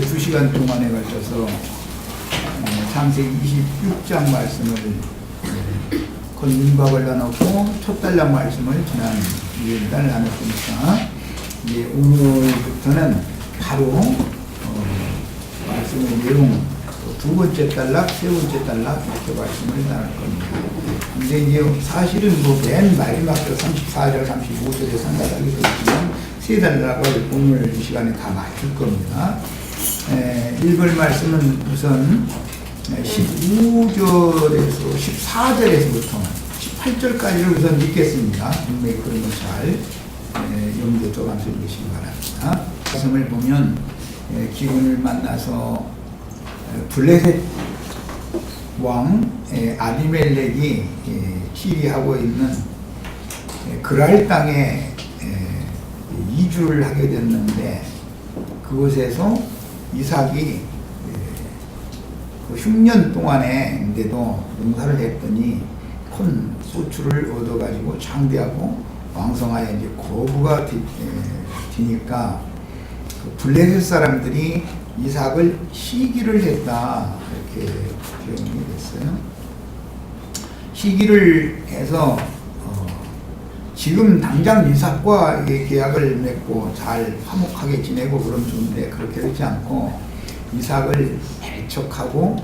2시간 동안에 걸쳐서 창세기 26장 말씀을 건민박을 나눴고 첫 달랑 말씀을 지난 2일날 나눴으니까 이제 오늘부터는 바로 말씀의 내용 두 번째 단락, 세 번째 단락 이렇게 말씀을 나눌 겁니다. 근데 이제 사실은 맨 마지막 34절, 35절에 생각하게 되지만 세 단락을 오늘 이 시간에 다 맞출 겁니다. 읽을 말씀은 우선 15절에서 14절에서부터 18절까지를 우선 읽겠습니다. 분명히 그런 거 잘 염두에 둬가면서 읽으시기 바랍니다. 말씀을 보면 기근을 만나서 블레셋 왕 아비멜렉이 치리하고 있는 그랄 땅에 이주를 하게 됐는데 그곳에서 이삭이 그 흉년 동안에인데도 농사를 했더니 큰 소출을 얻어가지고 장대하고 왕성하여 이제 거부가 되니까 그 블레셋 사람들이 이삭을 시기를 했다 이렇게 표현이 됐어요. 시기를 해서 지금 당장 이삭과 계약을 맺고 잘 화목하게 지내고 그러면 좋은데 그렇게 되지 않고 이삭을 배척하고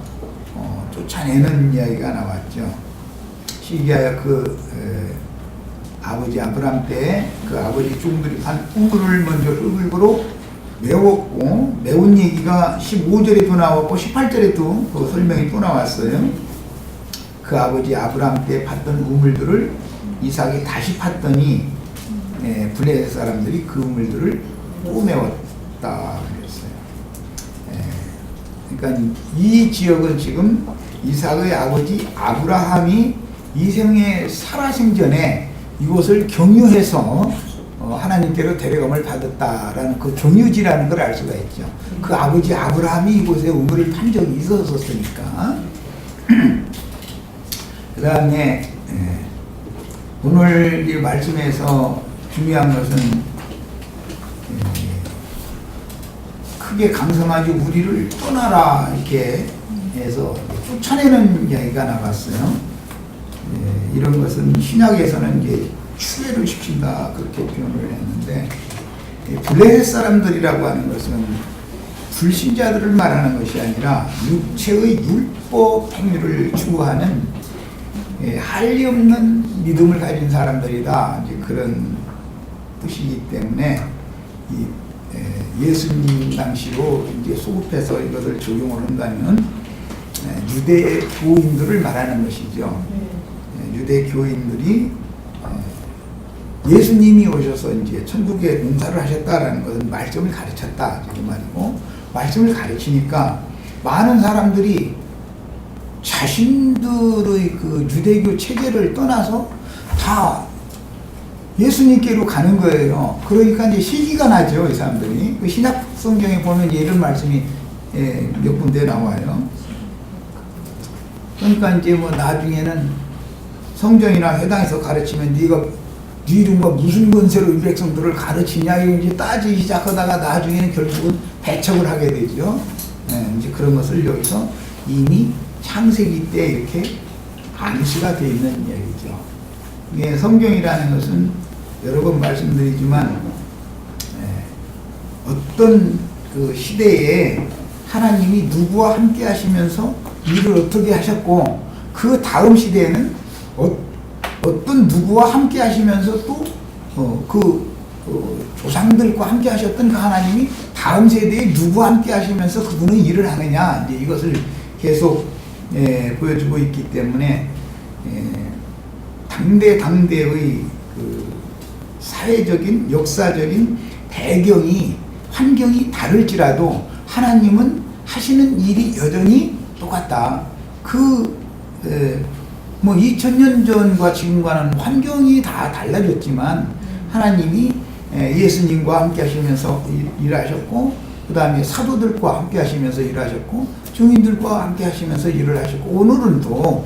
쫓아내는 이야기가 나왔죠. 시기하여 아버지 아브람 때 그 아버지 종들이 한 우물을 먼저 흙으로 메웠고 메운 얘기가 15절에도 나왔고 18절에도 그 설명이 또 나왔어요. 그 아버지 아브람 때 팠던 우물들을 이삭이 다시 팠더니 블레셋 사람들이 그 우물들을 또 메웠다 그랬어요. 그러니까 이 지역은 지금 이삭의 아버지 아브라함이 이생에 살아생전에 이곳을 경유해서 하나님께로 데려감을 받았다라는 그 경유지라는 걸 알 수가 있죠. 그 아버지 아브라함이 이곳에 우물을 판 적이 있었으니까. 그 다음에 오늘 이 말씀에서 중요한 것은 크게 강성하지 우리를 떠나라 이렇게 해서 쫓아내는 이야기가 나왔어요. 이런 것은 신약에서는 이제 추회를 시킨다 그렇게 표현을 했는데 블레셋 사람들이라고 하는 것은 불신자들을 말하는 것이 아니라 육체의 율법 행위를 추구하는 할리 없는 믿음을 가진 사람들이다 이제 그런 뜻이기 때문에 예수님 당시로 이제 소급해서 이것을 적용을 한다면 유대 교인들을 말하는 것이죠. 유대 교인들이 예수님이 오셔서 이제 천국에 농사를 하셨다라는 것은 말씀을 가르쳤다 그 말이고 말씀을 가르치니까 많은 사람들이 자신들의 그 유대교 체계를 떠나서 다 예수님께로 가는 거예요. 그러니까 이제 시기가 나죠, 이 사람들이. 그 신약 성경에 보면 이런 말씀이 몇 군데 나와요. 그러니까 이제 뭐 나중에는 성경이나 회당에서 가르치면 네가 네 이름과 무슨 권세로 이 백성들을 가르치냐 이제 따지기 시작하다가 나중에는 결국은 배척을 하게 되죠. 이제 그런 것을 여기서 이미 창세기 때 이렇게 암시가 되어 있는 이야기죠. 이게 성경이라는 것은 여러 번 말씀드리지만 어떤 그 시대에 하나님이 누구와 함께 하시면서 일을 어떻게 하셨고 그 다음 시대에는 어떤 누구와 함께 하시면서 또 조상들과 함께 하셨던 그 하나님이 다음 세대에 누구와 함께 하시면서 그분은 일을 하느냐 이제 이것을 계속 보여주고 있기 때문에 당대의 그 사회적인 역사적인 배경이 환경이 다를지라도 하나님은 하시는 일이 여전히 똑같다. 뭐 2000년 전과 지금과는 환경이 다 달라졌지만 하나님이 예수님과 함께 하시면서 일하셨고 그 다음에 사도들과 함께 하시면서 일하셨고 증인들과 함께 하시면서 일을 하셨고 오늘은 또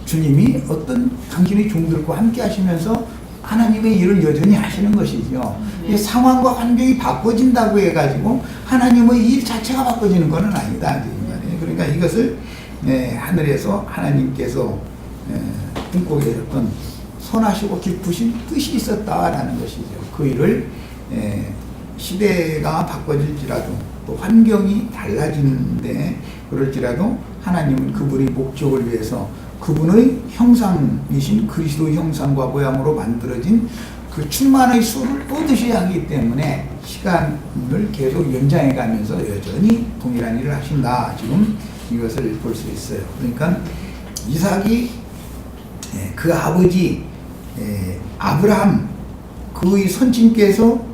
주님이 어떤 당신의 종들과 함께 하시면서 하나님의 일을 여전히 하시는 것이죠. 이 상황과 환경이 바꿔진다고 해가지고 하나님의 일 자체가 바꿔지는 것은 아니다. 그러니까 이것을 하늘에서 하나님께서 꿈꿔 계셨던 선하시고 깊으신 뜻이 있었다라는 것이죠. 그 일을 시대가 바꿔질지라도 또 환경이 달라지는데 그럴지라도 하나님은 그분의 목적을 위해서 그분의 형상이신 그리스도 형상과 모양으로 만들어진 그 충만의 수를 또 드셔야 하기 때문에 시간을 계속 연장해 가면서 여전히 동일한 일을 하신다. 지금 이것을 볼 수 있어요. 그러니까 이삭이 그 아버지 아브라함 그의 선친께서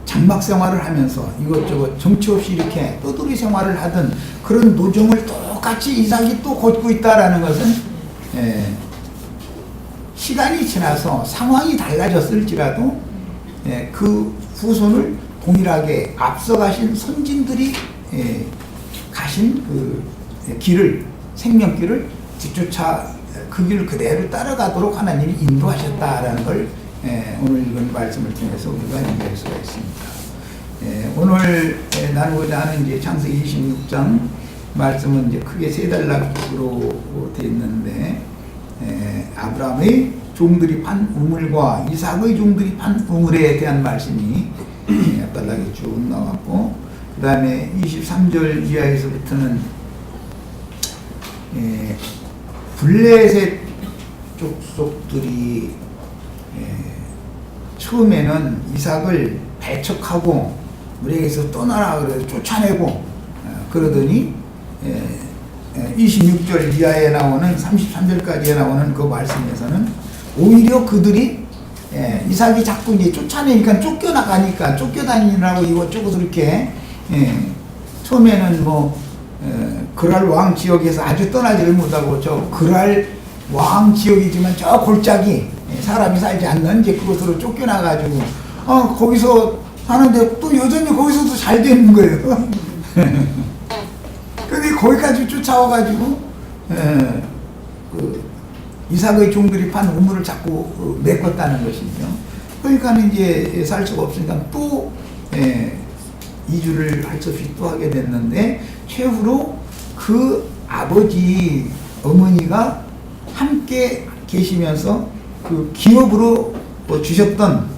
장막 생활을 하면서 이것저것 정치 없이 이렇게 떠돌이 생활을 하던 그런 노정을 똑같이 이삭이 또 걷고 있다라는 것은 시간이 지나서 상황이 달라졌을지라도 그 후손을 동일하게 앞서가신 선진들이 가신 그 길을 생명길을 뒤쫓아 그 길을 그대로 따라가도록 하나님이 인도하셨다라는 걸 오늘 이번 말씀을 통해서 우리가 이해할 수가 있습니다. 오늘 나누고자 하는 이제 창세기 26장 말씀은 이제 크게 세 단락으로 되어 있는데 아브라함의 종들이 판 우물과 이삭의 종들이 판 우물에 대한 말씀이 앞 단락에 쭉 나왔고 그 다음에 23절 이하에서부터는 블레셋 족속들이 처음에는 이삭을 배척하고 우리에게서 떠나라 그래서 쫓아내고 그러더니 26절 이하에 나오는 33절까지에 나오는 그 말씀에서는 오히려 그들이 이삭이 자꾸 이제 쫓아내니까 쫓겨나가니까 쫓겨다니느라고 이것저것 이렇게 처음에는 뭐 그랄 왕 지역에서 아주 떠나지를 못하고 저 그랄 왕 지역이지만 저 골짜기 사람이 살지 않는 이제 그곳으로 쫓겨나가지고 거기서 사는데 또 여전히 거기서도 잘 되는 거예요. 근데 거기까지 쫓아와가지고 그 이삭의 종들이 판 우물을 자꾸 메꿨다는 것이죠. 그러니까 이제 살 수가 없으니까 또 이주를 할 수 없이 또 하게 됐는데 최후로 그 아버지 어머니가 함께 계시면서 그 기업으로 주셨던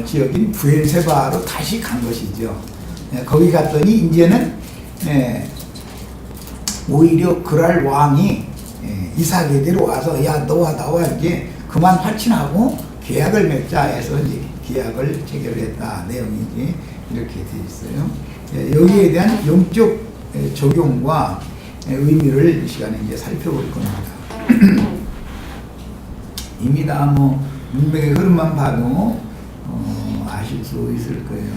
지역인 부엘세바로 다시 간 것이죠. 거기 갔더니 이제는 오히려 그랄 왕이 이삭에게로 와서 야 너와 나와 이제 그만 파친하고 계약을 맺자 해서 이제 계약을 체결했다 내용이지 이렇게 되어 있어요. 여기에 대한 영적 적용과 의미를 이 시간에 이제 살펴볼 겁니다. 이미 다 뭐 문맥의 흐름만 봐도 아실 수 있을 거예요.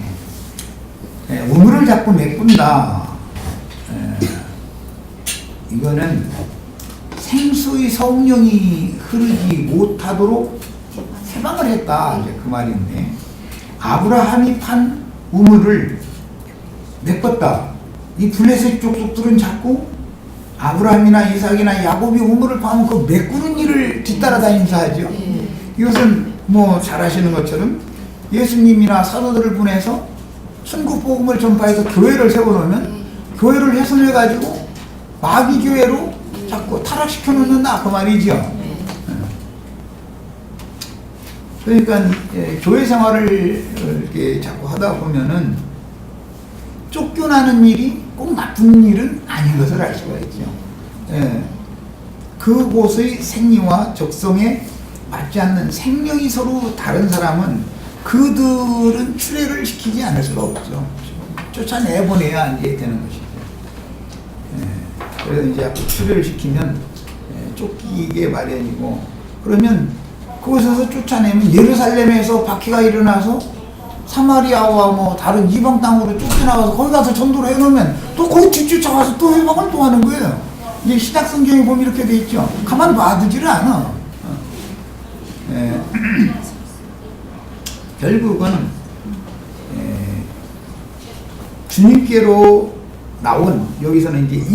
우물을 자꾸 메꾼다. 이거는 생수의 성령이 흐르지 못하도록 해방을 했다. 이제 그 말인데 아브라함이 판 우물을 메꿨다. 이 블레셋 족속들은 자꾸 아브라함이나 이삭이나 야곱이 우물을 파면 그 메꾸는 일을 뒤따라다니면서 하죠. 이것은 뭐 잘 아시는 것처럼 예수님이나 사도들을 보내서 천국복음을 전파해서 교회를 세워놓으면 교회를 훼손해가지고 마귀교회로 자꾸 타락시켜 놓는다 그 말이죠. 그러니까 교회 생활을 이렇게 자꾸 하다 보면은 쫓겨나는 일이 꼭 나쁜 일은 아닌 것을 알 수가 있죠. 그곳의 생리와 적성에 맞지 않는 생명이 서로 다른 사람은 그들은 출애를 시키지 않을 수가 없죠. 쫓아내보내야 이제 되는 것이죠. 그래서 이제 출애를 시키면 쫓기게 마련이고 그러면 그곳에서 쫓아내면 예루살렘에서 박해가 일어나서 사마리아와 뭐 다른 이방 땅으로 쫓겨나가서 거기 가서 전도를 해놓으면 또 거기 뒤쫓아가서 또 회방을 또 하는 거예요. 이제 신약 성경에 보면 이렇게 돼 있죠. 가만 놔두지를 않아. 결국은 주님께로 나온 여기서는 이제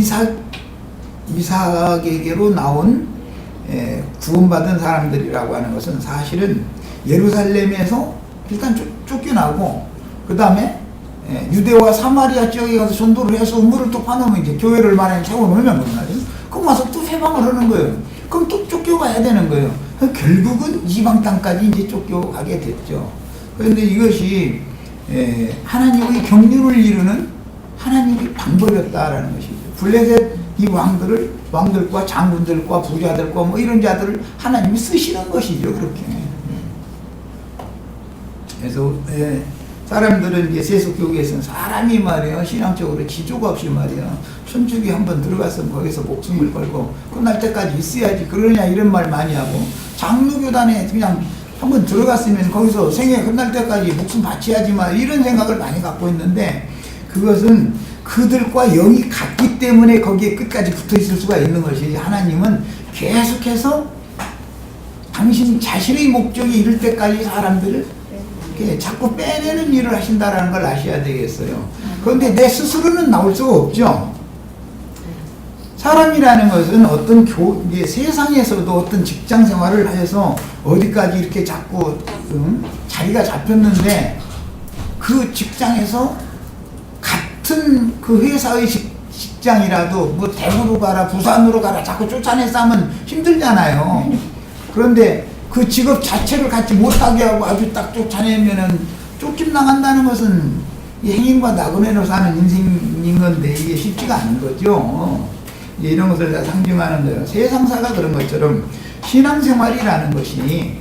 이삭에게로 나온 구원받은 사람들이라고 하는 것은 사실은 예루살렘에서 일단 쫓겨나고 그 다음에 유대와 사마리아 지역에 가서 전도를 해서 우물을 또 파놓으면 이제 교회를 마련히 세워놓으면 말이에요. 그럼 와서 또 회방을 하는 거예요. 그럼 또 쫓겨가야 되는 거예요. 결국은 이방 땅까지 이제 쫓겨가게 됐죠. 그런데 이것이 하나님의 경륜을 이루는 하나님의 방법이었다라는 것이죠. 블레셋 이 왕들과 장군들과 부자들과 뭐 이런 자들을 하나님이 쓰시는 것이죠. 그렇게. 그래서 사람들은 이제 세속교계에서는 사람이 말이에요, 신앙적으로 지조가 없이 말이에요, 천주교 한번 들어갔으면 거기서 목숨을 걸고 끝날 때까지 있어야지 그러냐 이런 말 많이 하고, 장로교단에 그냥 한번 들어갔으면 거기서 생애 끝날 때까지 목숨 바쳐야지만 이런 생각을 많이 갖고 있는데, 그것은 그들과 영이 같기 때문에 거기에 끝까지 붙어 있을 수가 있는 것이지, 하나님은 계속해서 당신 자신의 목적이 이룰 때까지 사람들을 자꾸 빼내는 일을 하신다라는 걸 아셔야 되겠어요. 그런데 내 스스로는 나올 수가 없죠. 사람이라는 것은 어떤 세상에서도 어떤 직장 생활을 해서 어디까지 이렇게 자꾸 자리가 잡혔는데, 그 직장에서 같은 그 회사의 직장이라도 뭐 대구로 가라 부산으로 가라 자꾸 쫓아내서 하면 힘들잖아요. 그런데 그 직업 자체를 갖지 못하게 하고 아주 딱 쫓아내면은 쫓김 나간다는 것은 이 행인과 나그네로 사는 인생인 건데 이게 쉽지가 않은 거죠. 이런 것을 다 상징하는 거예요. 세상사가 그런 것처럼 신앙생활이라는 것이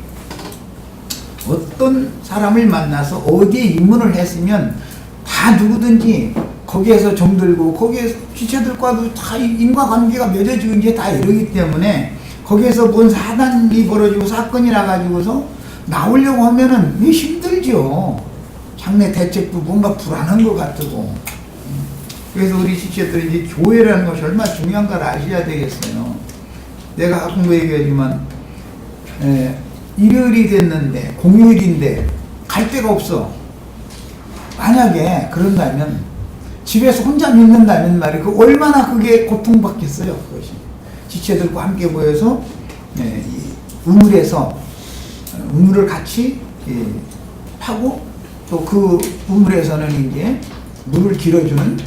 어떤 사람을 만나서 어디에 입문을 했으면 다 누구든지 거기에서 정들고 거기에 지체들과도 다 인과관계가 맺어지고 이제 다 이러기 때문에 거기에서 뭔 사단이 벌어지고 사건이 나가지고서 나오려고 하면은 힘들죠. 장래 대책도 뭔가 불안한 것 같고. 그래서 우리 지체들이 이제 교회라는 것이 얼마나 중요한 걸 아셔야 되겠어요. 내가 가끔 얘기하지만, 일요일이 됐는데, 공휴일인데, 갈 데가 없어. 만약에 그런다면, 집에서 혼자 믿는다면 말이에요. 그 얼마나 그게 고통받겠어요, 그것이. 지체들과 함께 모여서 우물에서 우물을 같이 파고 또 그 우물에서는 이제 물을 길어주는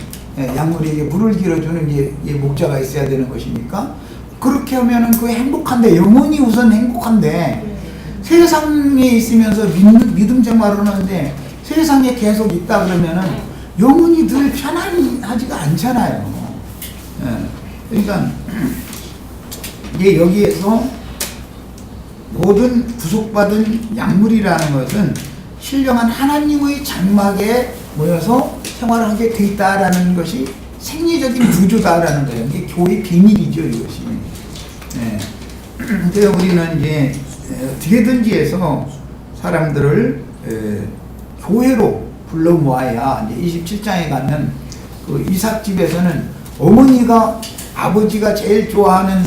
약물에게 물을 길어주는 이제 목자가 있어야 되는 것이니까, 그렇게 하면은 그 행복한데, 영혼이 우선 행복한데, 세상에 있으면서 믿음 생활을 하는데 세상에 계속 있다 그러면은 영혼이 늘 편안하지가 않잖아요. 그러니까 이제 여기에서 모든 구속받은 약물이라는 것은 신령한 하나님의 장막에 모여서 생활을 하게 돼 있다라는 것이 생리적인 구조다라는 거예요. 이게 교회 비밀이죠, 이것이. 그래서 우리는 이제 어떻게든지 해서 사람들을 교회로 불러 모아야, 이제 27장에 가면 그 이삭 집에서는 어머니가 아버지가 제일 좋아하는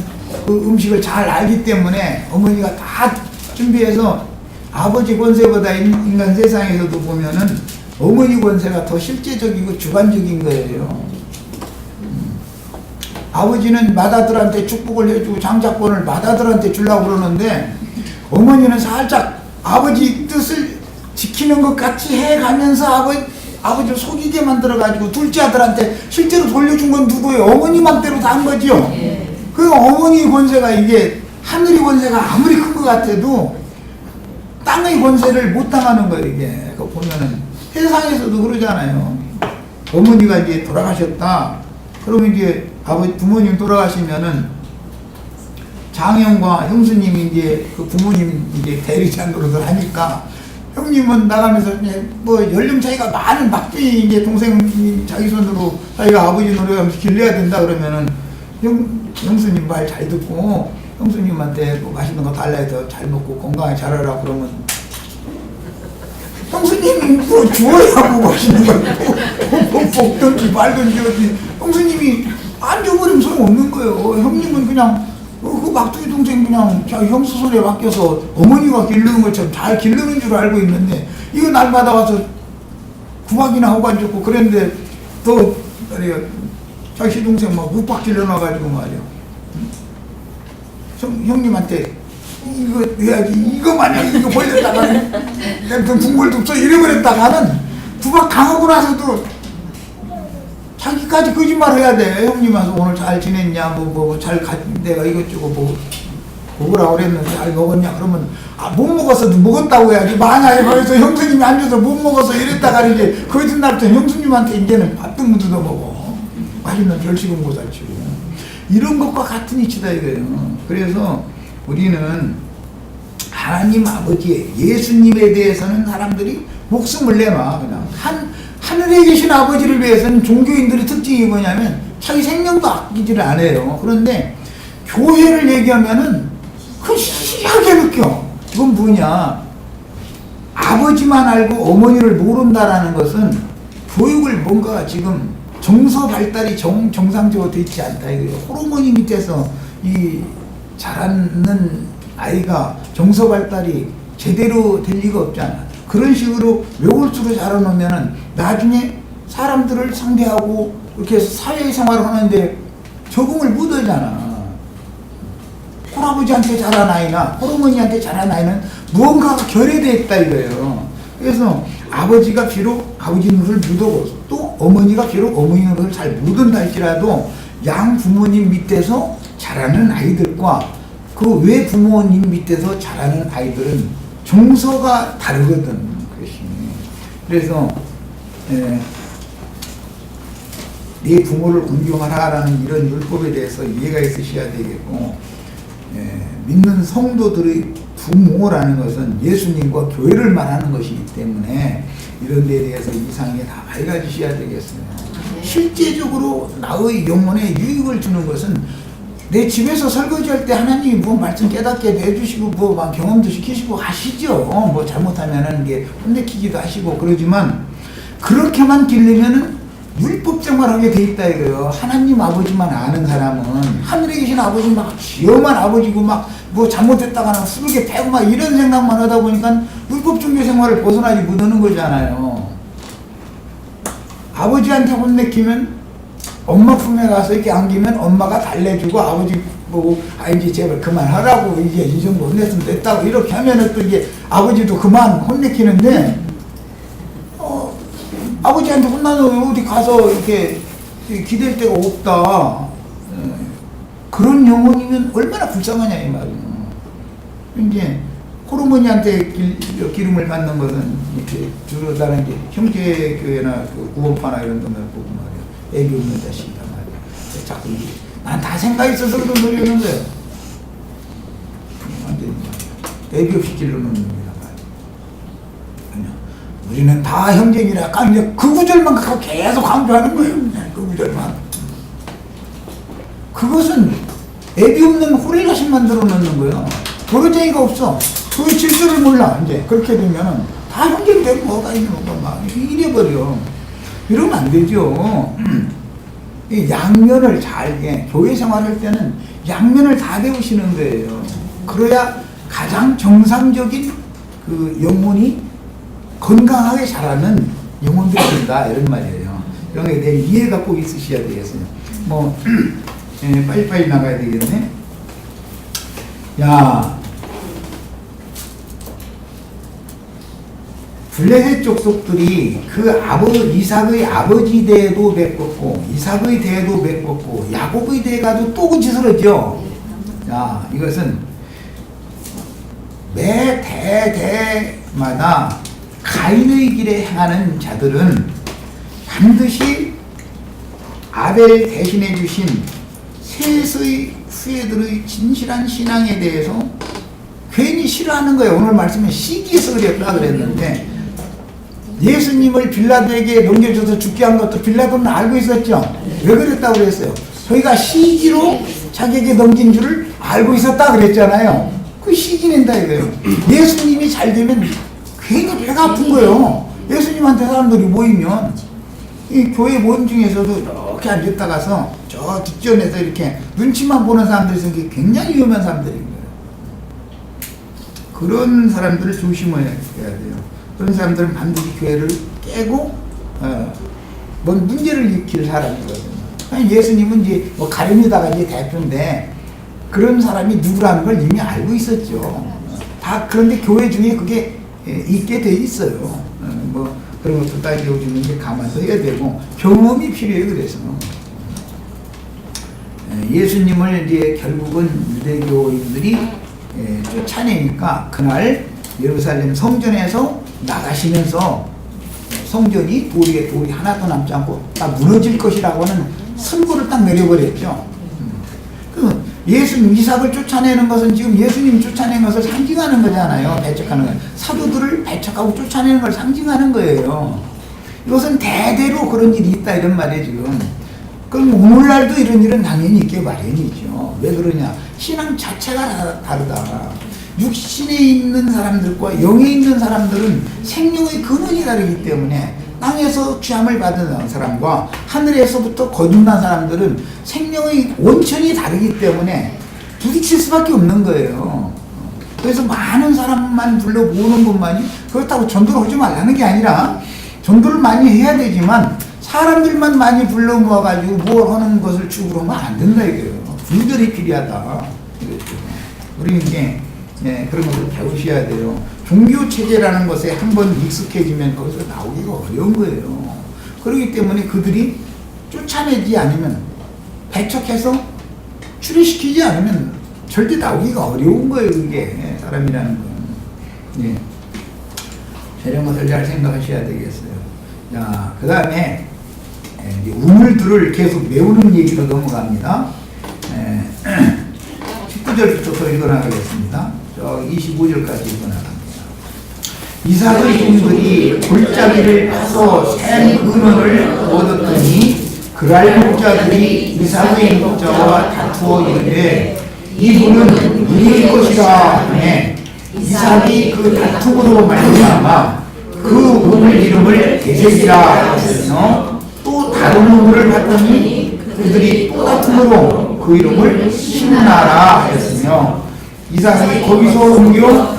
그 음식을 잘 알기 때문에 어머니가 다 준비해서, 아버지 권세보다 인간 세상에서도 보면은 어머니 권세가 더 실제적이고 주관적인 거예요. 아버지는 맏아들한테 축복을 해주고 장자권을 맏아들한테 주려고 그러는데, 어머니는 살짝 아버지 뜻을 지키는 것 같이 해가면서 아버지를 속이게 만들어가지고 둘째 아들한테 실제로 돌려준 건 누구예요? 어머니 맘대로 다 한 거죠. 그 어머니 권세가, 이게 하늘의 권세가 아무리 큰 것 같아도 땅의 권세를 못 당하는 거예요. 이게 그거 보면은 세상에서도 그러잖아요. 어머니가 이제 돌아가셨다. 그러면 이제 부모님 돌아가시면은 장형과 형수님이 이제 그 부모님 이제 대리자 노릇을 하니까, 형님은 나가면서 뭐 연령 차이가 많은 막둥이 이제 동생이 자기 손으로 자기가 아버지 노래하면서 길러야 된다 그러면은 형수님 말 잘 듣고 형수님한테 뭐 맛있는 거 달라 해서 잘 먹고 건강하게 자라라 그러면, 형수님이 뭐 주어야 뭐 맛있는 걸 먹든지 말든지 어디, 형수님이 안 줘버리면 소용없는 거예요. 형님은 그냥 그 막둥이 동생 그냥 자기 형수 손에 맡겨서 어머니가 기르는 것처럼 잘 기르는 줄 알고 있는데, 이거 날마다 와서 구박이나 하고 앉았고 그랬는데, 또 자기 시동생 막 묵박 길러놔가지고 말이야. 형님한테 이거 해야지, 이거 만약 이거 벌렸다가는 내가 국물도 없어 이래버렸다가는 두박 당하고 나서도 자기까지 거짓말 해야 돼. 형님 와서 오늘 잘 지냈냐, 내가 이것저것 먹으라고 그랬는데 잘 먹었냐 그러면 못 먹었어도 먹었다고 해야지. 만약에 거기서 형수님이 앉아서 못 먹어서 이랬다가 이제 그 이튿날부터 형수님한테 이제는 밥도 못 얻어 먹어. 맛있는 별식은 못 살치고. 이런 것과 같은 이치다 이거예요. 그래서 우리는 하나님 아버지 예수님에 대해서는 사람들이 목숨을 내놔. 그냥 하늘에 계신 아버지를 위해서는 종교인들의 특징이 뭐냐면 자기 생명도 아끼지를 안 해요. 그런데 교회를 얘기하면은 그 시하게 느껴. 이건 뭐냐, 아버지만 알고 어머니를 모른다라는 것은 교육을 뭔가 지금 정서 발달이 정상적으로 되어 있지 않다 이거예요. 호르몬이 밑에서 이 자라는 아이가 정서 발달이 제대로 될 리가 없잖아. 그런 식으로 외골수로 자라놓으면은 나중에 사람들을 상대하고 이렇게 사회생활을 하는데 적응을 못 하잖아. 할아버지한테 자란 아이나 할머니한테 자란 아이는 무언가가 결여되어 있다 이거예요. 그래서 아버지가 비록 아버지 노릇을 못하고 또 어머니가 비록 어머니 노릇을 잘 못한다 할지라도 양 부모님 밑에서 자라는 아이들과 그 외 부모님 밑에서 자라는 아이들은 정서가 다르거든. 그래서 네 부모를 존경하라라는 이런 율법에 대해서 이해가 있으셔야 되겠고, 믿는 성도들의 부모라는 것은 예수님과 교회를 말하는 것이기 때문에 이런 데에 대해서 이상하게 다 밝아지셔야 되겠어요. 실제적으로 나의 영혼에 유익을 주는 것은 내 집에서 설거지할 때 하나님이 뭐 말씀 깨닫게 해주시고 뭐 경험도 시키시고 하시죠. 뭐 잘못하면은 이게 혼내키기도 하시고 그러지만 그렇게만 기르면은 율법적만 하게 돼 있다 이거예요. 하나님 아버지만 아는 사람은 하늘에 계신 아버지 막 지엄한 아버지고 막 뭐 잘못했다가는 수르게 패고 막 이런 생각만 하다 보니까 율법 종교 생활을 벗어나지 못하는 거잖아요. 아버지한테 혼내키면 엄마 품에 가서 이렇게 안기면 엄마가 달래주고 아버지 보고 이제 제발 그만하라고 이제 이 정도 혼냈으면 됐다고 이렇게 하면은 또 이제 아버지도 그만 혼내키는데 아버지한테 혼나서 어디 가서 이렇게 기댈 데가 없다. 그런 영혼이면 얼마나 불쌍하냐 이 말이에요. 이제 호르몬이한테 기름을 받는 것은 이렇게 주로 다른 게 형제교회나 그 구원파나 이런 데만 보고 말이야. 애기 없는 자식이란 말이야. 자꾸 난 다 생각이 있어서 그런 소리 하는 거예요. 완전히 애기 없이 길러놓는 놈이란 말이야. 우리는 다 형제니라 이제 그 구절만 갖고 계속 강조하는 거예요. 그 구절만. 그것은 애비 없는 호리라신 만들어 놓는 거예요. 도로쟁이가 없어. 그 질서를 몰라. 이제 그렇게 되면은 다 형제인데 뭐가 있는 건가 막 이래버려. 이러면 안 되죠. 이 양면을 잘, 교회 생활할 때는 양면을 다 배우시는 거예요. 그래야 가장 정상적인 그 영혼이 건강하게 자라는 영혼들이 된다 이런 말이에요. 여기에 대해 이해가 꼭 있으셔야 되겠어요. 뭐 빨리빨리 나가야 되겠네. 야, 블레셋 족속들이 그 이삭의 아버지 대에도 메꿨고 이삭의 대에도 메꿨고 야곱의 대에 가도 또 그 짓을 했죠. 자, 이것은 매 대마다 가인의 길에 행하는 자들은 반드시 아벨 대신해 주신 셋의 후예들의 진실한 신앙에 대해서 괜히 싫어하는 거예요. 오늘 말씀에 시기해서 그랬다 그랬는데 예수님을 빌라도에게 넘겨줘서 죽게 한 것도 빌라도는 알고 있었죠. 왜 그랬다고 그랬어요? 저희가 시기로 자기에게 넘긴 줄을 알고 있었다 그랬잖아요. 그 시기 낸다 이거예요. 예수님이 잘 되면 괜히 배가 아픈 거예요. 예수님한테 사람들이 모이면 이 교회 모임 중에서도 이렇게 앉았다가서 저 뒷전에서 이렇게 눈치만 보는 사람들이 있으면 게 굉장히 위험한 사람들인 거예요. 그런 사람들을 조심해야 돼요. 그런 사람들은 반드시 교회를 깨고 뭔 문제를 일으킬 사람이거든요. 예수님은 이제 뭐 가룟유다가 이제 대표인데 그런 사람이 누구라는 걸 이미 알고 있었죠. 다 그런데 교회 중에 그게 있게 돼 있어요. 뭐 그런 것도 다 요즘은 이제 감안도 해야 되고 경험이 필요해요. 그래서 예수님을 이제 결국은 유대교인들이 쫓아내니까 그날 예루살렘 성전에서 나가시면서 성전이 돌이 하나도 남지 않고 다 무너질 것이라고 하는 선고를 딱 내려버렸죠. 예수님 이삭을 쫓아내는 것은 지금 예수님 쫓아낸 것을 상징하는 거잖아요. 배척하는 거. 사도들을 배척하고 쫓아내는 걸 상징하는 거예요. 이것은 대대로 그런 일이 있다 이런 말이에요 지금. 그럼 오늘날도 이런 일은 당연히 있게 마련이죠. 왜 그러냐? 신앙 자체가 다르다. 육신에 있는 사람들과 영에 있는 사람들은 생명의 근원이 다르기 때문에 땅에서 취함을 받은 사람과 하늘에서부터 거듭난 사람들은 생명의 원천이 다르기 때문에 부딪힐 수밖에 없는 거예요. 그래서 많은 사람만 불러 모으는 것만이 그렇다고 전도를 하지 말라는 게 아니라 전도를 많이 해야 되지만 사람들만 많이 불러 모아가지고 뭘 하는 것을 축으로 하면 안 된다 이거예요. 분들이 필요하다. 우리 이제 그런 것을 배우셔야 돼요. 종교 체제라는 것에 한번 익숙해지면 거기서 나오기가 어려운 거예요. 그렇기 때문에 그들이 쫓아내지 않으면 배척해서 추리시키지 않으면 절대 나오기가 어려운 거예요. 이게 사람이라는 건. 예. 이런 것을 잘 생각하셔야 되겠어요. 자, 그 다음에 우물들을 계속 메우는 얘기로 넘어갑니다. 19절부터 더 읽어나가겠습니다. 저 25절까지 읽어나갑니다. 이삭의 종들이 골짜기를 파서 샘 근원을 얻었더니 그랄 목자들이 이삭의 목자와 다투어 이르되 이 분은 우리의 것이라 하매 이삭이 그 다툼으로 말미암아 그 우물 이름을 에색이라 하였으며 또 다른 우물을 봤더니 그들이 또 다툼으로 그 이름을 신나라 하였으며 이삭이 거기서 옮겨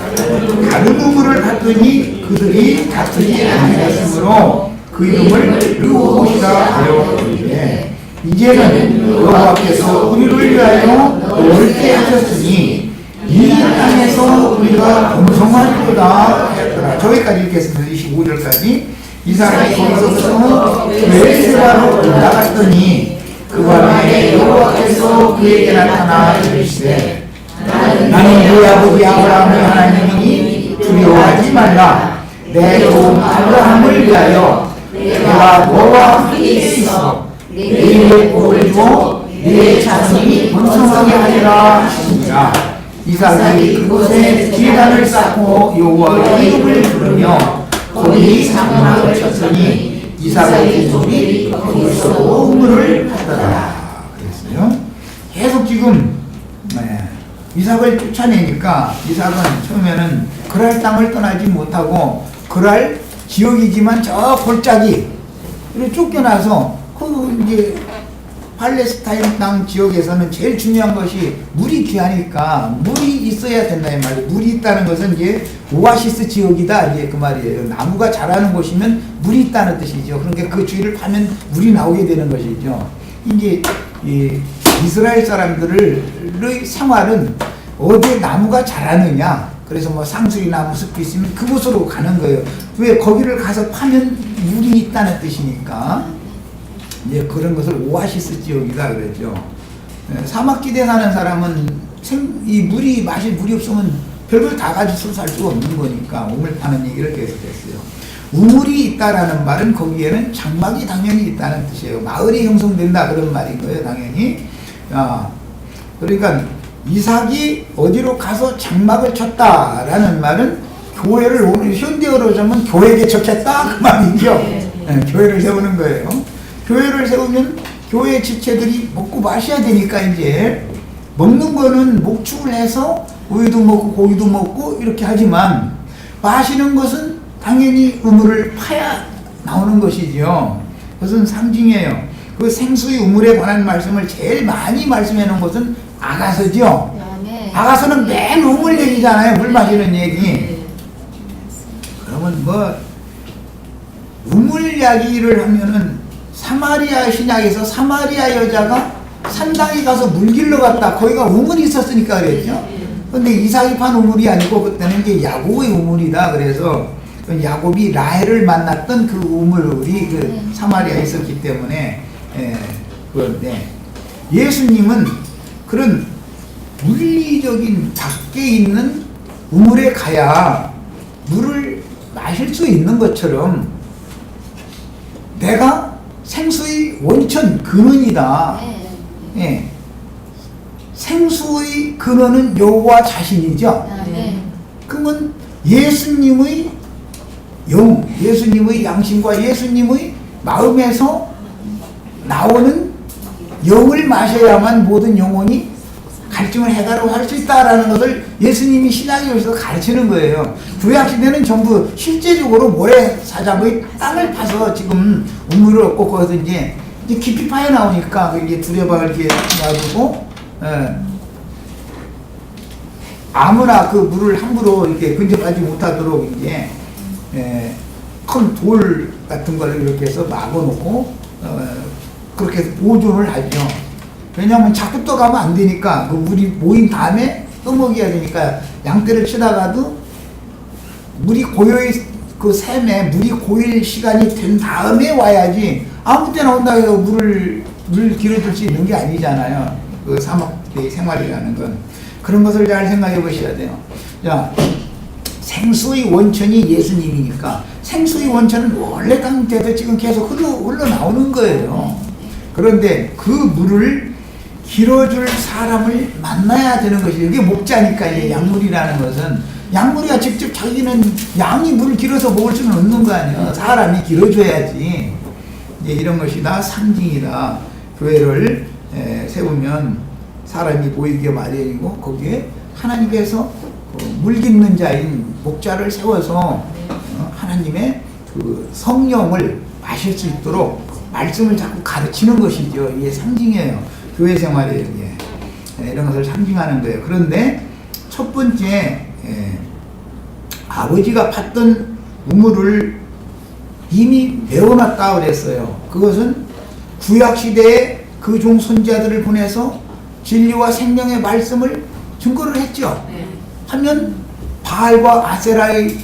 다른 우물을 봤더니 그들이 다투지 아니하였으므로 그 이름을 르호봇이라 하였는데 이제는 여호와께서 우리를 위하여 넓게 하셨으니 이 땅에서 우리가 번성하리로다 하였더라. 저기까지 읽겠습니다. 25절까지. 이삭이 거기서부터 베르세바로 올라갔더니 그 밤에 여호와께서 그에게 나타나 이르시되 나는 네 아버지 아브라함의 하나님이니 두려워하지 말라. 내 종 아브라함을 위하여 내가 너와 함께 있어 내 입에 복을 주어 네 자손이 번성하게 하리라 하시니라. 이삭이 그곳에 제단을 쌓고 여호와의 이름을 부르며 거기 사명을 쳤더니 이삭의 종들이 거기서 우물을 하더라. 그랬어요. 계속 지금 이삭을 쫓아내니까 이삭은 처음에는 그랄 땅을 떠나지 못하고 그랄 지역이지만 저 골짜기를 쫓겨나서 그 이제 팔레스타인 땅 지역에서는 제일 중요한 것이 물이 귀하니까 물이 있어야 된다 이 말이에요. 물이 있다는 것은 이제 오아시스 지역이다 이제 그 말이에요. 나무가 자라는 곳이면 물이 있다는 뜻이죠. 그러니까 그 주위를 파면 물이 나오게 되는 것이죠. 이제 이 이스라엘 사람들의 생활은 어디에 나무가 자라느냐, 그래서 뭐 상수리 나무 숲이 있으면 그곳으로 가는 거예요. 왜? 거기를 가서 파면 물이 있다는 뜻이니까. 이제 그런 것을 오아시스 지역이다 그랬죠. 사막지대 사는 사람은 이 물이 마실 물이 없으면 별걸 다 가지고 살 수가 없는 거니까 우물 파는 얘기를 계속했어요. 우물이 있다라는 말은 거기에는 장막이 당연히 있다는 뜻이에요. 마을이 형성된다 그런 말인 거예요, 당연히. 그러니까 이삭이 어디로 가서 장막을 쳤다라는 말은 교회를 오늘 현대어로 하자면 교회 개척했다 그 말이죠. 교회를 세우는 거예요. 교회를 세우면 교회 지체들이 먹고 마셔야 되니까 이제 먹는 거는 목축을 해서 우유도 먹고 고기도 먹고 이렇게 하지만 마시는 것은 당연히 우물을 파야 나오는 것이죠. 그것은 상징이에요. 그 생수의 우물에 관한 말씀을 제일 많이 말씀해 놓은 것은 아가서죠. 아가서는 맨 우물 얘기잖아요. 물 마시는 얘기. 그러면 뭐 우물 이야기를 하면은 사마리아 신약에서 사마리아 여자가 산당에 가서 물 길러 갔다. 거기가 우물이 있었으니까 그랬죠. 근데 이삭이 판 우물이 아니고 그때는 이제 야곱의 우물이다. 그래서 야곱이 라헬을 만났던 그 우물이 그 사마리아에 있었기 때문에 그런데 예수님은 그런 물리적인 밖에 있는 우물에 가야 물을 마실 수 있는 것처럼 내가 생수의 원천 근원이다. 예. 생수의 근원은 여호와 자신이죠. 그러면 예수님의 영, 예수님의 양심과 예수님의 마음에서 나오는 영을 마셔야만 모든 영혼이 갈증을 해결할 수 있다라는 것을 예수님이 신약에서 가르치는 거예요. 구약시대는 전부 실제적으로 모래사장의 땅을 파서 지금 우물을 얻고 거기서 이제 깊이 파여 나오니까 이게 두레박을 이렇게 놔두고 아무나 그 물을 함부로 이렇게 근접하지 못하도록 이제 큰 돌 같은 걸 이렇게 해서 막아놓고 그렇게 해서 보존을 하죠. 왜냐하면 자꾸 떠가면 안 되니까 그 물이 모인 다음에 떠먹여야 되니까 양떼를 치다가도 물이 고요의 그 샘에 물이 고일 시간이 된 다음에 와야지 아무 때나 온다 해서 물을 길어줄 수 있는 게 아니잖아요. 그 사막의 생활이라는 건. 그런 것을 잘 생각해 보셔야 돼요. 자, 생수의 원천이 예수님이니까 생수의 원천은 원래 땅 밑에서 지금 계속 흘러나오는 거예요. 그런데 그 물을 길어줄 사람을 만나야 되는 것이 이게 목자니까 이게 약물이라는 것은 약물이가 직접 자기는 양이 물을 길어서 먹을 수는 없는 거 아니에요. 사람이 길어줘야지. 이제 이런 것이 다 상징이다. 교회를 세우면 사람이 보이게 마련이고 거기에 하나님께서 물 깃는 자인 목자를 세워서 하나님의 그 성령을 마실 수 있도록 말씀을 자꾸 가르치는 것이죠. 이게 상징이에요. 교회 생활에 이런 것을 상징하는 거예요. 그런데 첫 번째 아버지가 팠던 우물을 이미 메워놨다 그랬어요. 그것은 구약시대에 그 종 선지자들을 보내서 진리와 생명의 말씀을 증거를 했죠. 하면 바알과 아세라의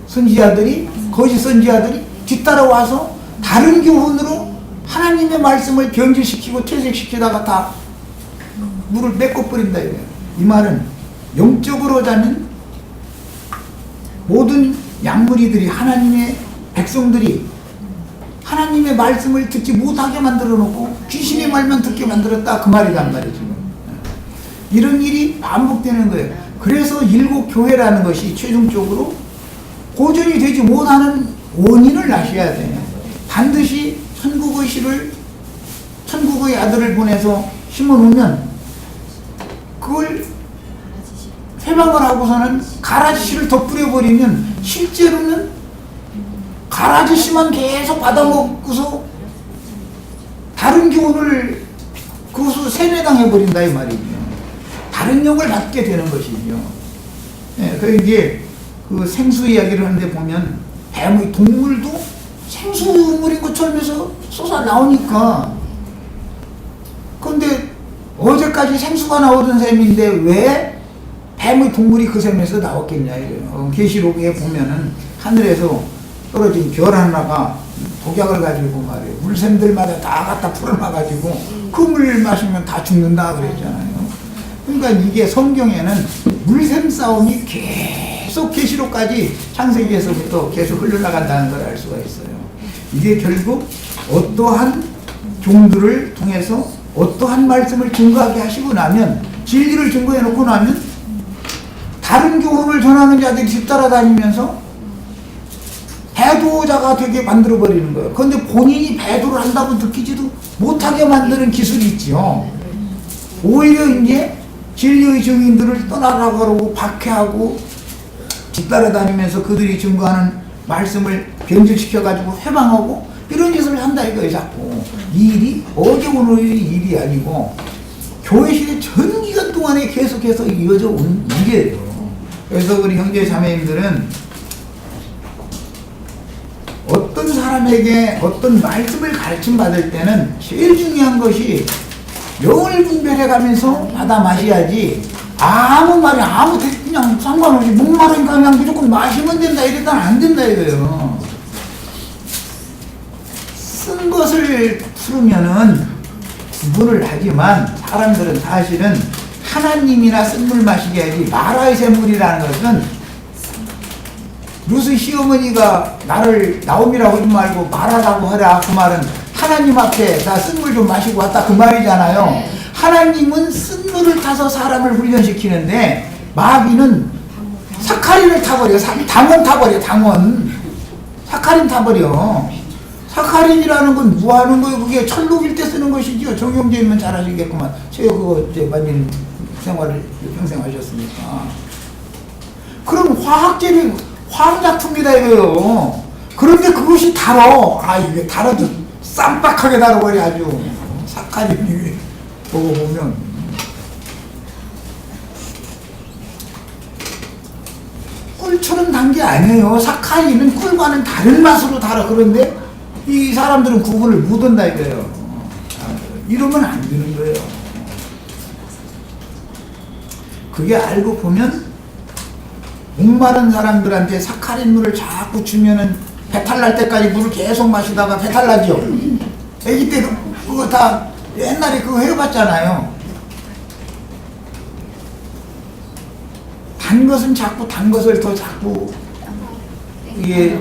선지자들이 거짓 선지자들이 뒤따라와서 다른 교훈으로 하나님의 말씀을 변질시키고 퇴색시키다가 다 물을 메꿔버린다 이거예요. 이 말은 영적으로 자는 모든 양무리들이 하나님의 백성들이 하나님의 말씀을 듣지 못하게 만들어 놓고 귀신의 말만 듣게 만들었다 그 말이란 말이죠. 이런 일이 반복되는 거예요. 그래서 일곱 교회라는 것이 최종적으로 고전이 되지 못하는 원인을 아셔야 돼요. 반드시 천국의 씨를 천국의 아들을 보내서 심어놓으면 그걸 회방을 하고서는 가라지 씨를 더 뿌려버리면 실제로는 가라지 씨만 계속 받아먹고서 다른 교훈을 그것으로 세뇌당해버린다 이 말이죠. 다른 영을 받게 되는 것이죠. 그래서 이제 그 생수 이야기를 하는데 보면 뱀의 동물도 생수 우물인 것처럼 해서 솟아 나오니까. 그런데 어제까지 생수가 나오던 셈인데 왜 뱀의 동물이 그 셈에서 나왔겠냐 이래요. 계시록에 보면은 하늘에서 떨어진 별 하나가 독약을 가지고 말이에요. 물샘들마다 다 갖다 풀어놔가지고 그 물 마시면 다 죽는다 그랬잖아요. 그러니까 이게 성경에는 물샘 싸움이 계속 계시록까지 창세기에서부터 계속 흘러나간다는 걸 알 수가 있어요. 이게 결국 어떠한 종들을 통해서 어떠한 말씀을 증거하게 하시고 나면 진리를 증거해 놓고 나면 다른 교훈을 전하는 자들이 뒤따라다니면서 배도자가 되게 만들어버리는 거예요. 그런데 본인이 배도를 한다고 느끼지도 못하게 만드는 기술이 있죠. 오히려 이제 진리의 증인들을 떠나가고 박해하고 뒤따라다니면서 그들이 증거하는 말씀을 변질시켜가지고 회방하고 이런 짓을 한다 이거예요. 자꾸 이 일이 어제 오늘의 일이 아니고 교회 시대 전 기간 동안에 계속해서 이어져 온 일이에요. 그래서 우리 형제 자매님들은 어떤 사람에게 어떤 말씀을 가르침 받을 때는 제일 중요한 것이 영을 분별해 가면서 받아 마셔야지 아무 말이 그냥 상관없이 목마르니까 그냥 무조건 마시면 된다 이랬다는 안 된다 이거예요. 쓴 것을 풀으면은 구분을 하지만 사람들은 사실은 하나님이나 쓴 물 마시게 하지 마라의 샘물이라는 것은 루스 시어머니가 나를 나옴이라고 하지 말고 마라라고 하라 그 말은 하나님 앞에 나 쓴 물 좀 마시고 왔다 그 말이잖아요. 하나님은 쓴 물을 타서 사람을 훈련시키는데 마귀는 사카린을 타버려. 당원 타버려. 당원 사카린 타버려. 사카린이라는 건 뭐 하는 거예요? 그게 철록일 때 쓰는 것이죠. 정용재님은 잘 아시겠구만. 제가 그거 이제 많이 생활을 평생 하셨으니까. 그럼 화학제비 화학작품이다 이거요. 그런데 그것이 달어. 이게 달아도 쌈박하게 달아버려 아주. 사카린이 먹어보면. 꿀처럼 단 게 아니에요. 사카린은 꿀과는 다른 맛으로 달아. 그런데 이 사람들은 구분을 못한다 이거예요. 이러면 안 되는 거예요. 그게 알고 보면 목마른 사람들한테 사카린 물을 자꾸 주면은 배탈 날 때까지 물을 계속 마시다가 배탈 나죠. 애기 때 그거 다 옛날에 그거 해봤잖아요. 단 것은 자꾸 단 것을 더 자꾸 이게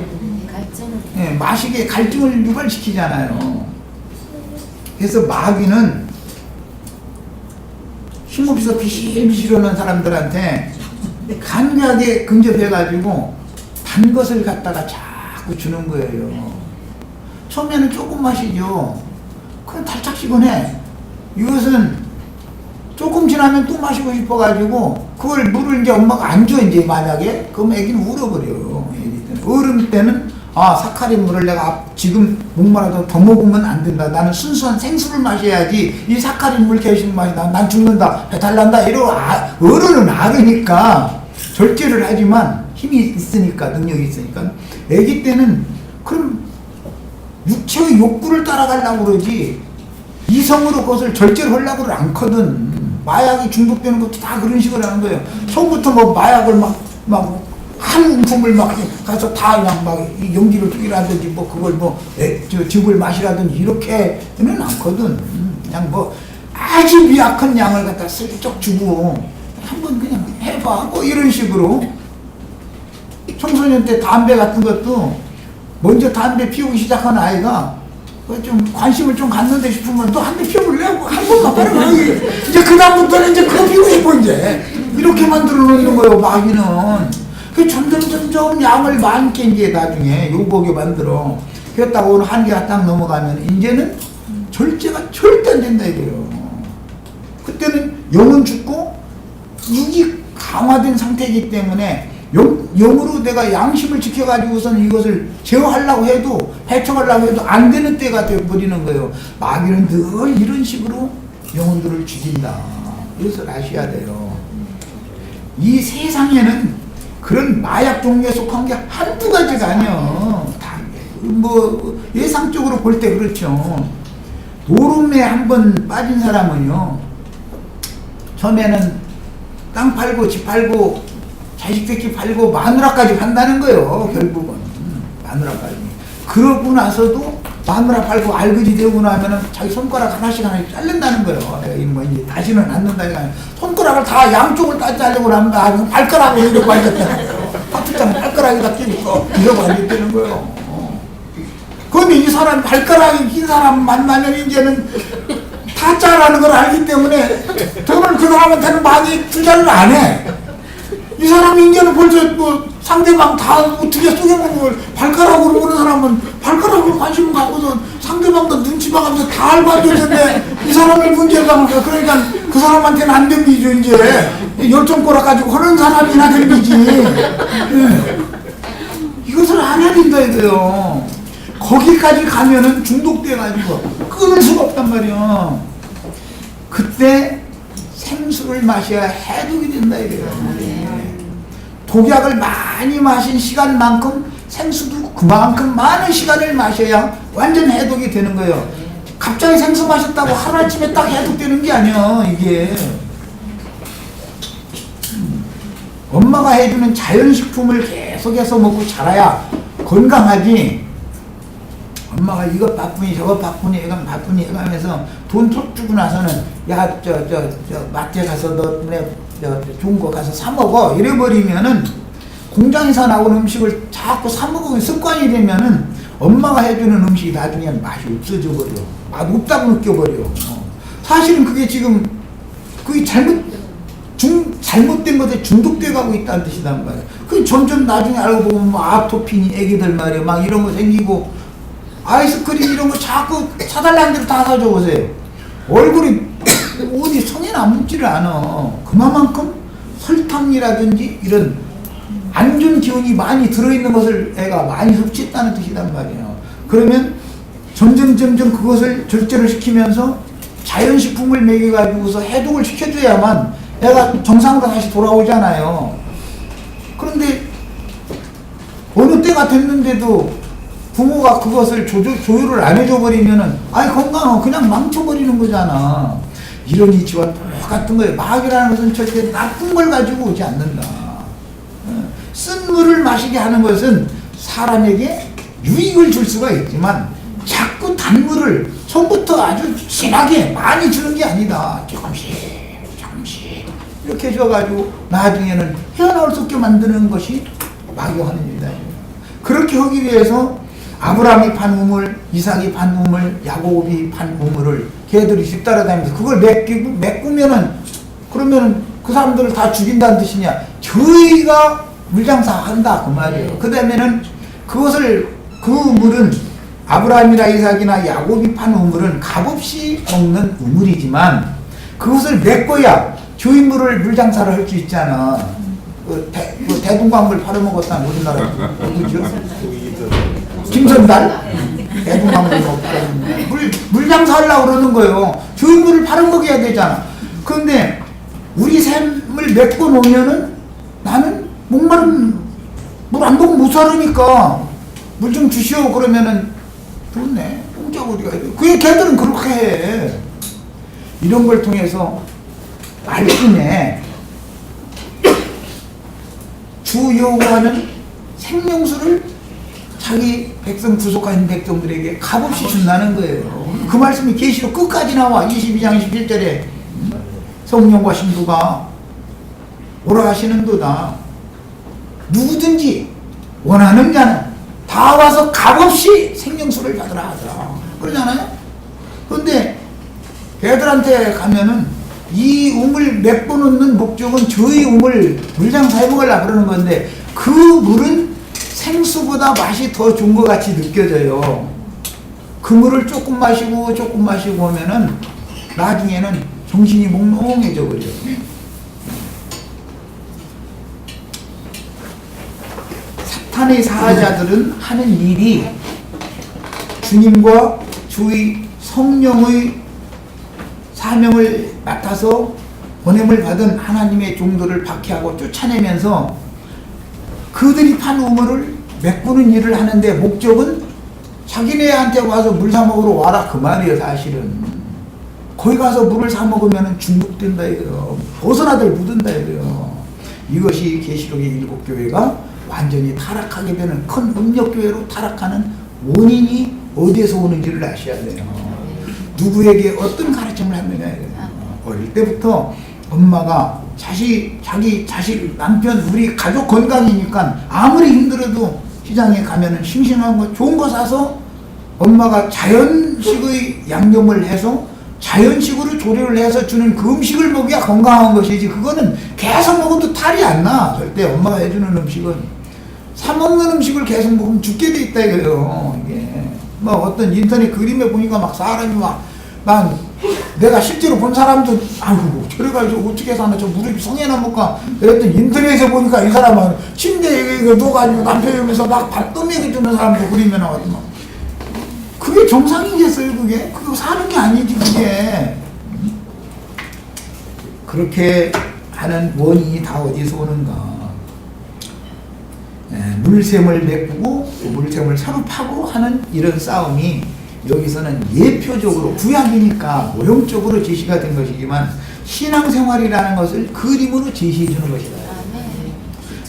마시게 갈증을 유발시키잖아요. 그래서 마귀는 힘없어 비실비실하는 사람들한테 간략하게 근접해가지고 단 것을 갖다가 자꾸 주는 거예요. 처음에는 조금 마시죠. 그럼 달짝지근해. 이것은 조금 지나면 또 마시고 싶어가지고 그걸 물을 이제 엄마가 안 줘 이제 만약에 그럼 애기는 울어버려요. 어른 때는 사카린 물을 내가 지금 목마라도 더 먹으면 안 된다. 나는 순수한 생수를 마셔야지 이 사카린 물 계속 마시다 난 죽는다 배탈 난다 이러고 어른은 알으니까 절제를 하지만 힘이 있으니까 능력이 있으니까 애기 때는 그럼 육체의 욕구를 따라가려고 그러지 이성으로 그것을 절제를 하려고 않거든. 마약이 중독되는 것도 다 그런 식으로 하는 거예요. 처음부터 뭐 마약을 막 한 품을 막 가서 다 그냥 막 용기를 튀기라든지 뭐 그걸 즙을 마시라든지 이렇게는 않거든. 그냥 뭐 아주 미약한 양을 갖다 슬쩍 주고 한번 그냥 해봐 뭐 이런 식으로. 청소년 때 담배 같은 것도 먼저 담배 피우기 시작한 아이가 좀 관심을 좀 갖는데 싶으면 또 한 대 피워볼래? 한 번만 빨리 이제 그다음부터는 이제 그거 피우고 싶어 이제 이렇게 만들어 놓는 거예요. 마귀는 그 점점 양을 많게 이제 나중에 요거게 만들어 그랬다고 한계가 딱 넘어가면 이제는 절제가 절대 안 된다 이거예요. 그때는 영은 죽고 육이 강화된 상태이기 때문에 영으로 내가 양심을 지켜가지고서는 이것을 제어하려고 해도 해쳐가려고 해도 안 되는 때가 되어버리는 거예요. 마귀는 늘 이런 식으로 영혼들을 죽인다. 이것을 아셔야 돼요. 이 세상에는 그런 마약 종류에 속한 게 한두 가지가 아니에요. 다 뭐 예상적으로 볼 때 그렇죠. 노름에 한번 빠진 사람은요. 처음에는 땅 팔고 집 팔고 자식 새끼 팔고 마누라까지 판다는 거예요. 결국은 마누라까지. 그러고 나서도 마누라 팔고 알거지 되고 나면은 자기 손가락 하나씩 자른다는 거예요. 뭐 이제 다시는 안 넣는다. 손가락을 다 양쪽을 다 자르고 나면 발가락으로 이러고 앉았다는 거예요. 파트장 발가락에다 끼고 이러고 앉았다는 거예요. 그런데 이 사람 발가락이 긴 사람 만나면 이제는 타짜라는 걸 알기 때문에 돈을 그 사람한테는 많이 투자를 안 해. 이 사람이 이제는 벌써 뭐 상대방 다 어떻게 쏘겨보는 걸 발가락으로 보는 사람은 발가락으로 관심을 갖고서 상대방도 눈치 봐가면서 다 알바되는데 이 사람을 문제가 그러니까 그 사람한테는 안 덤비죠. 이제 열정꼬락 가지고 하는 사람이나 덤비지. 이것을 알아야 된다 이거요. 거기까지 가면은 중독돼가지고 끊을 수가 없단 말이야. 그때 생수를 마셔야 해독이 된다 이거예요. 독약을 많이 마신 시간만큼 생수도 그만큼 많은 시간을 마셔야 완전 해독이 되는 거예요. 갑자기 생수 마셨다고 하루아침에 딱 해독되는 게 아니야 이게. 엄마가 해주는 자연식품을 계속해서 먹고 자라야 건강하지. 엄마가 이것 바쁘니 저것 바쁘니 이건 바쁘니 해가면서 돈 툭 주고 나서는 야 저 마트에 가서 너네 좋은 거 가서 사 먹어 이래버리면은 공장에서 나온 음식을 자꾸 사 먹으면 습관이 되면은 엄마가 해주는 음식이 나중에 맛이 없어져 버려. 맛 없다고 느껴버려. 사실은 그게 지금 그게 잘못된 것에 중독돼 가고 있다는 뜻이란 말이야. 그 점점 나중에 알고 보면 뭐 아토피니 애기들 말이야 막 이런 거 생기고 아이스크림 이런 거 자꾸 사달라는 대로 다 사줘 보세요. 얼굴이 어디 성에는 안 묻지를 않아. 그만큼 설탕이라든지 이런 안 좋은 기운이 많이 들어있는 것을 애가 많이 섭취했다는 뜻이란 말이에요. 그러면 점점 그것을 절제를 시키면서 자연식품을 먹여가지고서 해독을 시켜줘야만 애가 정상으로 다시 돌아오잖아요. 그런데 어느 때가 됐는데도 부모가 그것을 조율을 안 해줘버리면은 아이 건강은 그냥 망쳐버리는 거잖아. 이런 이치와 똑같은 거예요. 마약이라는 것은 절대 나쁜 걸 가지고 오지 않는다. 쓴 물을 마시게 하는 것은 사람에게 유익을 줄 수가 있지만 자꾸 단물을 처음부터 아주 진하게 많이 주는 게 아니다. 조금씩 이렇게 줘가지고 나중에는 헤어나올 수 없게 만드는 것이 마교하는 일이다. 그렇게 하기 위해서 아브라함이 판 우물, 이삭이 판 우물, 야곱이 판 우물을 걔들이 뒤따라다니면서 그걸 메꾸면은 그러면은 그 사람들을 다 죽인다는 뜻이냐? 저희가 물장사 한다 그 말이에요. 그 다음에는 그것을 그 우물은 아브라함이나 이삭이나 야곱이 판 우물은 값없이 먹는 우물이지만 그것을 메꿔야 주인물을 물장사를 할 수 있잖아. 대동강물 팔아먹었다는 우리나라 누구죠? 김선달? 대동강물 물장사 하려고 그러는 거예요. 주인물을 팔아먹어야 되잖아. 그런데 우리 샘을 메꿔 놓으면은 나는 목마른 물 안 먹으면 못 살으니까 물 좀 주시오 그러면은 좋네. 공짜가 어디가 있어. 그게 걔들은 그렇게 해. 이런 걸 통해서 말씀에 주 여호와는 생명수를 자기 백성 부족한 있는 백성들에게 값없이 준다는 거예요. 그 말씀이 계시록 끝까지 나와. 22장 21절에 성령과 신부가 오라 하시는도다. 누구든지 원하는 자는 다 와서 값없이 생명수를 받으라 하더라. 그러잖아요. 그런데 걔들한테 가면은 이 우물 메꿔놓는 목적은 저희 우물 물장사 해먹으려고 그러는 건데 그 물은 생수보다 맛이 더 좋은 것 같이 느껴져요. 그 물을 조금 마시고 하면은 나중에는 정신이 몽롱해져 버려요. 사탄의 사자들은 하는 일이 주님과 주의 성령의 사명을 맡아서 보냄을 받은 하나님의 종들을 박해하고 쫓아내면서 그들이 판 우물을 메꾸는 일을 하는데 목적은 자기네한테 와서 물 사 먹으러 와라 그 말이에요. 사실은 거기 가서 물을 사 먹으면 중독된다 이거요. 벗어나들 묻은다 이거요. 이것이 계시록의 일곱 교회가 완전히 타락하게 되는 큰 음력교회로 타락하는 원인이 어디에서 오는지를 아셔야 돼요. 누구에게 어떤 가르침을 하느냐 이거예요. 어릴 때부터 엄마가 자기 자식 남편 우리 가족 건강이니까 아무리 힘들어도 시장에 가면은 싱싱한 거 좋은 거 사서 엄마가 자연식의 양념을 해서 자연식으로 조리를 해서 주는 그 음식을 먹어야 건강한 것이지 그거는 계속 먹어도 탈이 안 나. 절대 엄마가 해주는 음식은 사 먹는 음식을 계속 먹으면 죽게 돼 있다 이거예요. 이게 뭐 어떤 인터넷 그림에 보니까 막 사람이 막 내가 실제로 본 사람도 아이고 저래가지고 어떻게 사나 저 무릎이 성에나 먹까 그랬더니 인터넷에 보니까 이 사람은 침대에 누워가지고 남편 옆에서 막 밥 떠먹여주는 사람도 그림에 나왔더만 그게 정상이겠어요 그게? 그거 사는 게 아니지 그게. 그렇게 하는 원인이 다 어디서 오는가. 물샘을 메꾸고 물샘을 새로 파고 하는 이런 싸움이 여기서는 예표적으로 구약이니까 모형적으로 제시가 된 것이지만 신앙생활이라는 것을 그림으로 제시해 주는 것이다.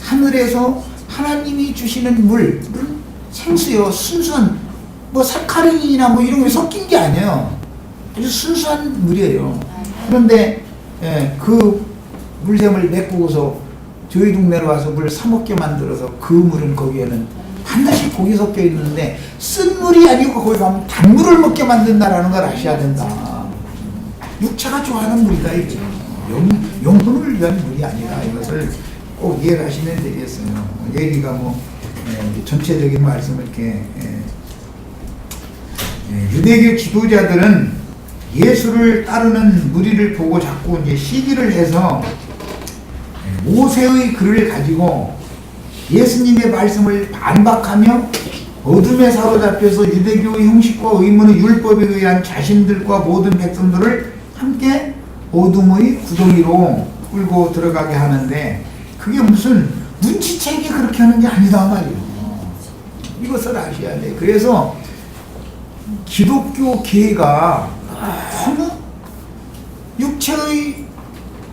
하늘에서 하나님이 주시는 물은 생수요, 순수한 뭐 사카린이나 뭐 이런 게 섞인 게 아니에요. 아주 순수한 물이에요. 그런데 그 물샘을 메꾸고서 저희 동네로 와서 물 사먹게 만들어서 그 물은 거기에는 반드시 고기 섞여 있는데 쓴 물이 아니고 거기 가면 단물을 먹게 만든다라는 걸 아셔야 된다. 육체가 좋아하는 물이다 이게. 영혼을 위한 물이 아니라 이것을 꼭 이해를 하시면 되겠어요. 얘기가 뭐 전체적인 말씀을 이렇게 유대교 지도자들은 예수를 따르는 무리를 보고 자꾸 이제 시기를 해서 모세의 글을 가지고 예수님의 말씀을 반박하며 어둠에 사로잡혀서 유대교의 형식과 의문의 율법에 의한 자신들과 모든 백성들을 함께 어둠의 구덩이로 끌고 들어가게 하는데 그게 무슨 눈치채기 그렇게 하는 게 아니다 말이에요. 이것을 아셔야 돼. 그래서 기독교 계가 너무 육체의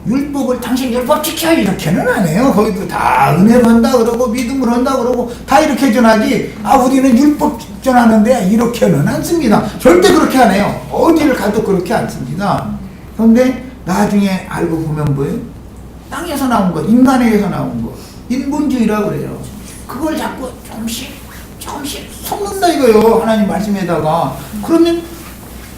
율법을 당신 율법 지켜 이렇게는 안 해요. 거기도 다 은혜로 한다 그러고 믿음으로 한다 그러고 다 이렇게 전하지 우리는 율법 전하는데 이렇게는 안 씁니다. 절대 그렇게 안 해요. 어디를 가도 그렇게 안 씁니다. 그런데 나중에 알고 보면 뭐예요? 땅에서 나온 거, 인간에게서 나온 거, 인본주의라고 그래요. 그걸 자꾸 조금씩 섞는다 이거요. 하나님 말씀에다가. 그러면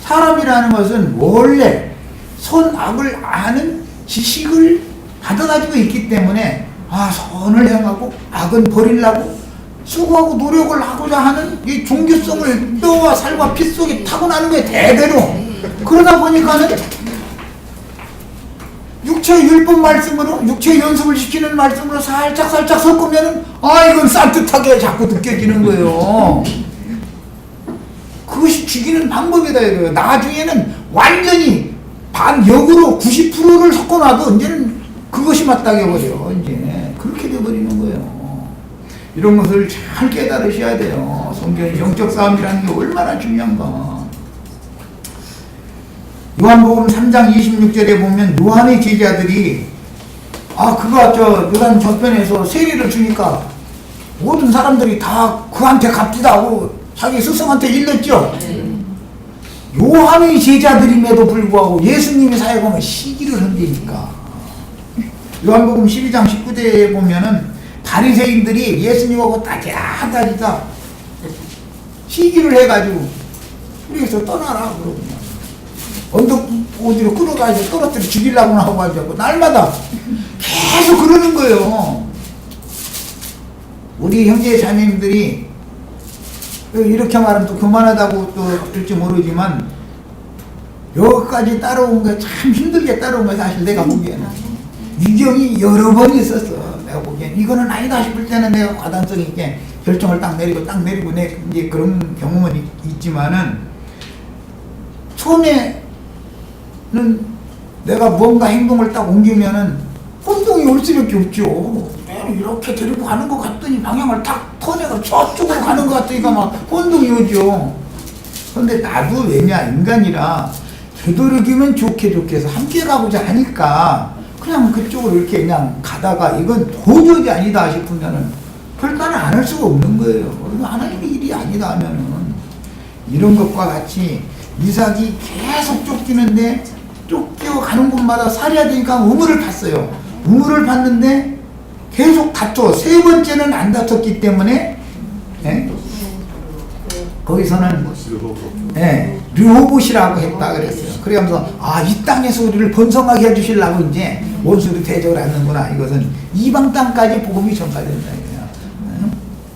사람이라는 것은 원래 선악을 아는 지식을 받아가지고 있기 때문에 선을 행하고 악은 버리려고 수고하고 노력을 하고자 하는 이 종교성을 뼈와 살과 피 속에 타고나는 거예요. 대대로. 그러다 보니까는 육체의 율법 말씀으로 육체의 연습을 시키는 말씀으로 살짝 섞으면은 이건 쌀듯하게 자꾸 느껴지는 거예요. 그것이 죽이는 방법이다 이거예요. 나중에는 완전히 반역으로 90%를 섞어놔도 이제는 그것이 맞다고 해버려. 이제 그렇게 돼버리는 거예요. 이런 것을 잘 깨달으셔야 돼요. 성경의 영적 싸움이라는 게 얼마나 중요한가. 요한복음 3장 26절에 보면 요한의 제자들이 요단 저편에서 세례를 주니까 모든 사람들이 다 그한테 갚지다 하고 자기 스승한테 일렀죠. 요한의 제자들임에도 불구하고 예수님이 사역하면 시기를 한다니까. 요한복음 12장 19절에 보면은 바리새인들이 예수님하고 따지다 시기를 해가지고 우리에서 떠나라 그러고 언덕 어디로 끌어가지고 떨어뜨려 죽이려고 하고 가지고 날마다 계속 그러는 거예요. 우리 형제 자매님들이 이렇게 말하면 또 그만하다고 또 될지 모르지만 여기까지 따라온 게 참 힘들게 따라온 거 사실 내가 보기에는 위경이 여러 번 있었어. 내가 보기엔 이거는 아니다 싶을 때는 내가 과단성 있게 결정을 딱 내리고 이제 그런 경험은 있지만은 처음에는 내가 뭔가 행동을 딱 옮기면은 혼동이 올 수밖에 없죠. 이렇게 데리고 가는 것 같더니 방향을 탁 터내가 저쪽으로 가는 것 같으니까 막 혼동이 오죠. 그런데 나도 왜냐 인간이라 되도록이면 좋게 해서 함께 가보자 하니까 그냥 그쪽으로 이렇게 그냥 가다가 이건 도저히 아니다 싶으면은 결단을 안 할 수가 없는 거예요. 이거 하나님의 일이 아니다 하면은 이런 것과 같이 이삭이 계속 쫓기는데 쫓겨가는 곳마다 살해야 되니까 우물을 팠어요. 우물을 팠는데 계속 다퉈. 세 번째는 안 다쳤기 때문에 거기서는 르호봇이라고 했다 그랬어요. 그러면서 이 땅에서 우리를 번성하게 해주시려고 이제 원수를 대적을 하는구나. 이것은 이방 땅까지 복음이 전파된다.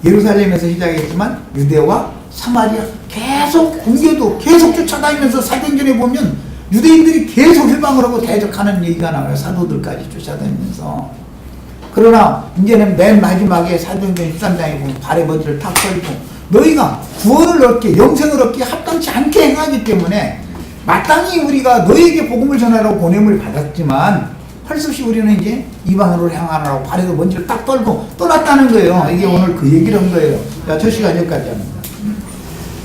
예루살렘에서 시작했지만 유대와 사마리아 계속 공교도 계속 쫓아다니면서 사도행전에 보면 유대인들이 계속 회방을 하고 대적하는 얘기가 나와요. 사도들까지 쫓아다니면서. 그러나 이제는 맨 마지막에 사도행전 13장에 보면 발에 머리를 탁 걸고 너희가 구원을 얻게 영생을 얻게 합당치 않게 행하기 때문에 마땅히 우리가 너희에게 복음을 전하라고 보냄을 받았지만 할 수 없이 우리는 이제 이방으로 향하라고 발에도 먼지를 딱 떨고 떠났다는 거예요. 이게 오늘 그 얘기를 한 거예요. 자, 첫 시간 여기까지 합니다.